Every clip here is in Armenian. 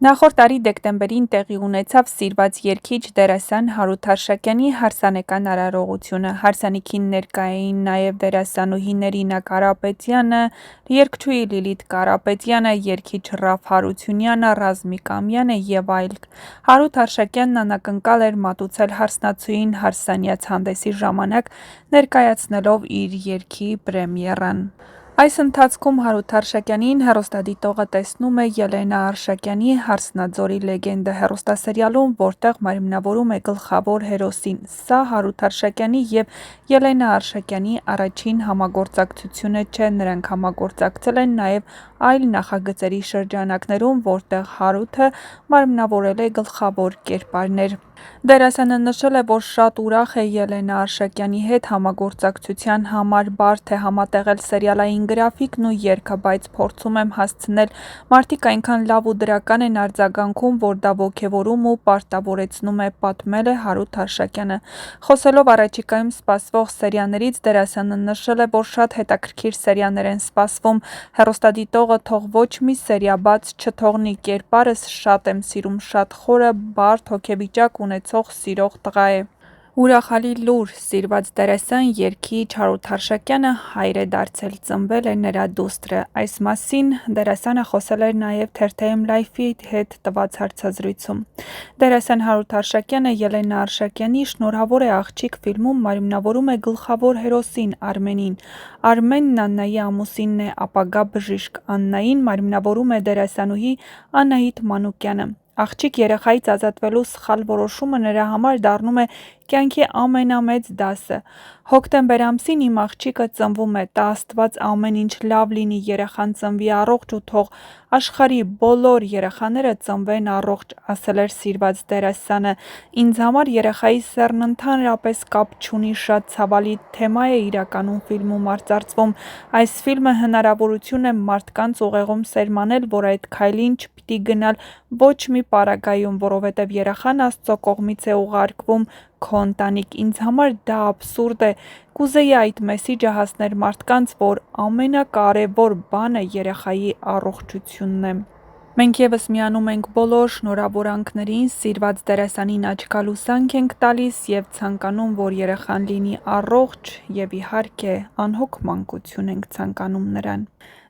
Նախորդ տարի դեկտեմբերին տեղի ունեցավ սիրված երգիչ դերասան Հարութ Արշակյանի հարսանեկան արարողությունը։ Հարսանիքին ներկա էին նաև դերասանուհի Ներինա Կարապետյանը, երգչուհի Լիլիթ Կարապետյանը, երգիչ Ռաֆ Հարությունյանը, Ռազմիկ Ամյանը և այլք։ Հարութ Արշակյանն անակնկալ էր մատուցել հարսնացուին հարսանյաց հանդեսի ժամանակ, ներկայացնելով իր երգի պրեմիերան։ Այս ընթացքում Հարութ Արշակյանին հեռուստադիտողը տեսնում է Ելենա Արշակյանի «Հարսնաձորի լեգենդը» հեռուստասերիալում, որտեղ մարմնավորում է գլխավոր հերոսին։ Սա Հարութ Արշակյանի և Ելենա Արշակյանի առաջին համագործակցությունը չէ, նրանք համագործակցել են նաև այլ նախագծերի շրջանակներում, որտեղ Հարութը մարմնավորել է գլխավոր կերպարներ։ Դերասանը նշել է, որ շատ ուրախ է Ելենա Արշակյանի հետ համագործակցության համար, բարդ է համատեղել սերիալային գրաֆիկն ու երգը, բայց փորձում եմ հասցնել, մարդիկ այնքան լավ ու դրական են արձագանքում, որ դա ոգևորում ու պարտավորեցնում է, պատմել է Հարութ Արշակյանը։ Խոսելով առաջիկայում սպասվող սերիաներից, դերասանը նշել է, որ շատ հետաքրքիր սերիաներ են սպասվում, հեռուստադիտողը թող ոչ մի սերիա բաց չթողնի, կերպարս շատ եմ սիրում, շատ խորը, բարդ հոգեվիճակ ունեցող սիրող տղա է։ Ուրախալի լուր, սիրված դերասան, երգիչ Հարութ Արշակյանը հայր է դարձել, ծնվել է նրա դուստրը։ Այս մասին դերասանը խոսել էր նաև Թերթեյմ Լայֆի հետ տված հարցազրույցում։ Դերասան Հարութ Արշակյանը Ելենա Արշակյանի «Շնորհավոր է աղջիկ» ֆիլմում մարմնավորում է գլխավոր հերոսին՝ Արմենին։ Արմենն Աննայի ամուսինն է, ապագա բժիշկ։ Աննային մարմնավորում է դերասանուհի Անահիտ Մանուկյանը։ Աղջիկ երեխայից ազատվելու սխալ որոշումը նրա համար դառնում է կյանքի ամենամեծ դասը։ Հոկտեմբեր ամսին իմ աղջիկը ծնվում է, տա Աստված ամեն ինչ լավ լինի, երեխան ծնվի առողջ ու թող աշխարհի բոլոր երեխաները ծնվեն առողջ, ասել էր սիրված դերասանը։ Ինձ համար երեխայի սեռն ընդհանրապես կապ չունի, շատ ցավալի թեմա է իրականում ֆիլմում արծարծվում։ Այս ֆիլմը հնարավորություն է մարդկանց ուղեղում սերմանել, որ այդ քայլին չպիտի գնալ ոչ մի պարագայում, որովհետև երեխան Աստծո կողմից է ուղարկվում քո ընտանիք։ Ինձ համար դա աբսուրդ է։ Կուզեի այդ մեսիջը հասներ մարդկանց, որ ամենակարևոր բանը երեխայի առողջությունն է։ Մենք ևս միանում ենք բոլոր շնորհավորանքներին, սիրված դերասանին աչքալուսանք ենք տալիս և ցանկանում, որ երեխան լինի առողջ և իհարկե անհոգ մանկություն ենք ցանկանում նրան։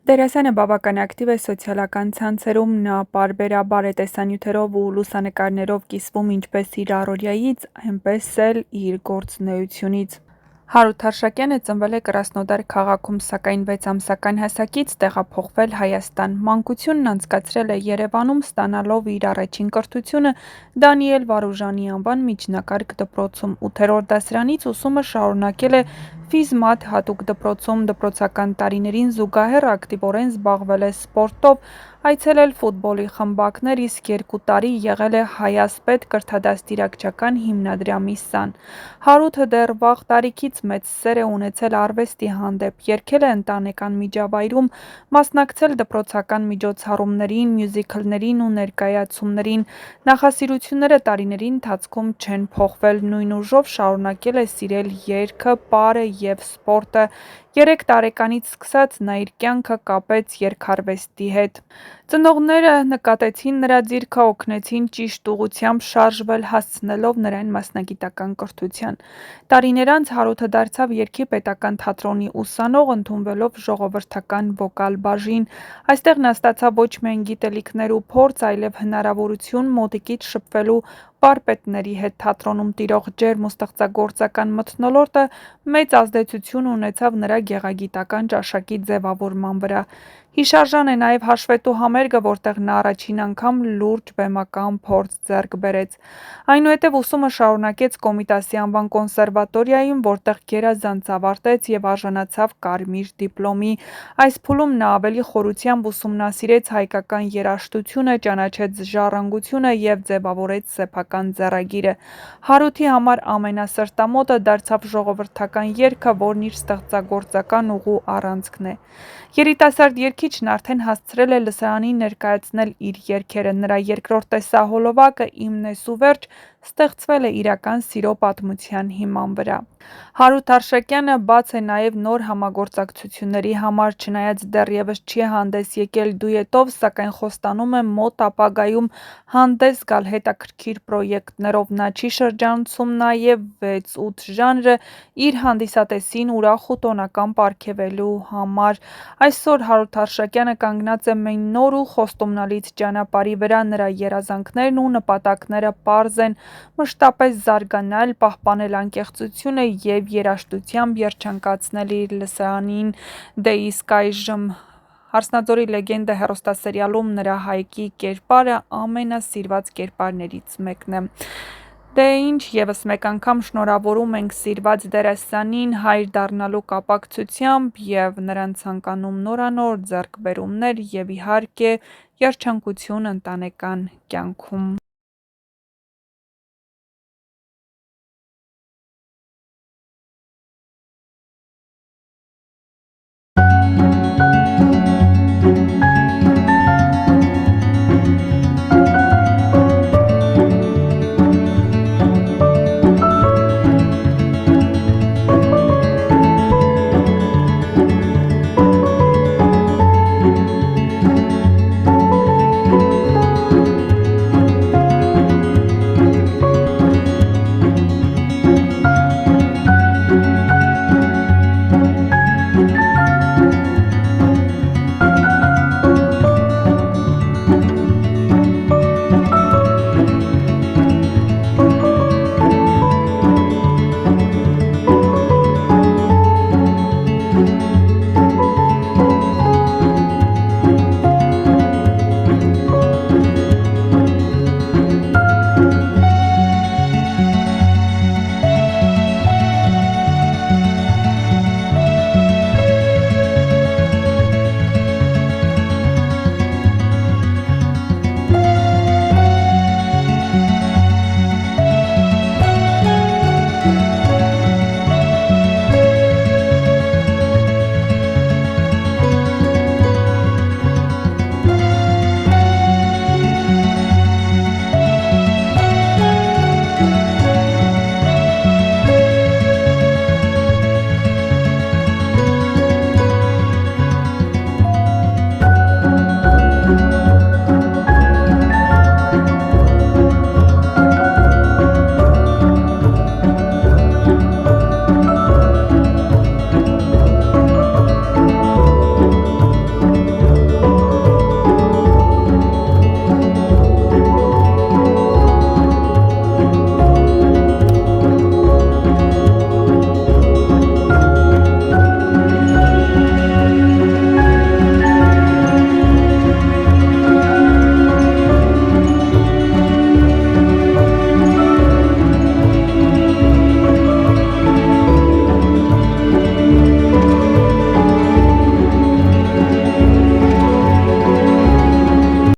Դերասանը բավական ակտիվ է սոցիալական ցանցերում, նա պարբերաբար է տեսանյութերով ու լուսանկարներով կիսվում ինչպես իր առօրյայից, այնպես էլ իր գործունեությունից։ Հարութ Արշակյանը ծնվել է Կրասնոդար քաղաքում, սակայն 6 ամսական հասակից տեղափոխվել Հայաստան։ Մանկությունն անցկացրել է Երևանում, ստանալով իր առաջին կրթությունը Դանիել Վարուժանի անվան միջնակարգ դպրոցում։ 8-րդ դասարանից ուսումը շարունակել է ֆիզմաթ հատուկ դպրոցում, դպրոցական տարիներին զուգահեռ ակտիվորեն զբաղվել է սպորտով, այցելել ֆուտբոլի խմբակներ, իսկ 2 տարի եղել է Հայասպետ կրթադաստիարակչական հիմնադրամի սան։ Հարութը դեռ վաղ տարիքից մեծ սեր է ունեցել արվեստի հանդեպ, երգել է ընտանեկան միջավայրում, մասնակցել դպրոցական միջոցառումներին, մյուզիքլներին ու ներկայացումներին։ Նախասիրությունները տարիների ընթացքում չեն փոխվել, նույն ուժով շարունակել է սիրել երգը, պարը և սպորտը։ 3 տարեկանից սկսած նա իր կյանքը կապեց երգարվեստի հետ։ Ծնողները նկատեցին նրա ձիրքը, օգնեցին ճիշտ ուղղությամբ շարժվել, հասցնելով նրան մասնագիտական կրթության։ Տարիներ անց Հարութը դարձավ երգի պետական թատրոնի ուսանող, ընդունվելով ժողովրդական վոկալ բաժին։ Այստեղ նա ստացավ ոչ միայն գիտելիքներ ու փորձ, այլև հնարավորություն մոտիկից շփվելու վարպետների հետ։ Թատրոնում տիրող ջերմ ու ստեղծագործական մթնոլորտը մեծ ազդեցություն ունեցավ նրա գեղագիտական ճաշակի ձևավորման վրա։ Հիշարժան է նաև հաշվետու համերգը, որտեղ նա առաջին անգամ լուրջ բեմական փորձ ձեռք բերեց։ Այնուհետև ուսումը շարունակեց Կոմիտասի անվան կոնսերվատորիայում, որտեղ գերազանց ավարտեց և արժանացավ կարմիր դիպլոմի։ Այս փուլում նա ավելի խորությամբ ուսումնասիրեց հայկական երաժշտությունը, ճանաչեց ժառանգությունը և ձևավորեց սեփական ձեռագիրը։ Հարութի համար ամենասրտամոտը դարձավ ժողովրդական երգը, որն իր ստեղծագործական ուղու առանցքն է։ Երիտասարդ երգիչն արդեն հասցրել է լսարանին ներկայացնել իր երգերը։ Նրա երկրորդ տեսահոլովակը «Իմն ես ու վերջ» ստեղծվել է իրական սիրո պատմության հիման վրա։ Հարութ Արշակյանը բաց է նաև նոր համագործակցությունների համար, չնայած դեռևս չի հանդես եկել դուետով, սակայն խոստանում է մոտ ապագայում հանդես գալ հետաքրքիր պրոյեկտներով։ Նա չի շրջանցում նաև 6-8 ժանրը իր հանդիսատեսին ուրախ ու տոնական պարգևելու համար։ Այսօր Հարութ Արշակյանը կանգնած է մի նոր ու խոստումնալից ճանապարհի վրա, նրա երազանքներն ու նպատակները պարզ են՝ մշտապես զարգանալ, պահպանել անկեղծությունը և երաժշտությամբ երջանկացնել իր լսարանին։ Դե իսկ այժմ «Հարսնաձորի լեգենդը» հեռուստասերիալում նրա Հայկի կերպարը ամենասիրված կերպարներից մեկն է։ Դե ինչ, ևս մեկ անգամ շնորհավորում ենք սիրված դերասանին հայր դառնալու կապակցությամբ և նրան ցանկանում նորանոր ձեռքբերումներ և իհարկե երջանկություն ընտանեկան կյանքում։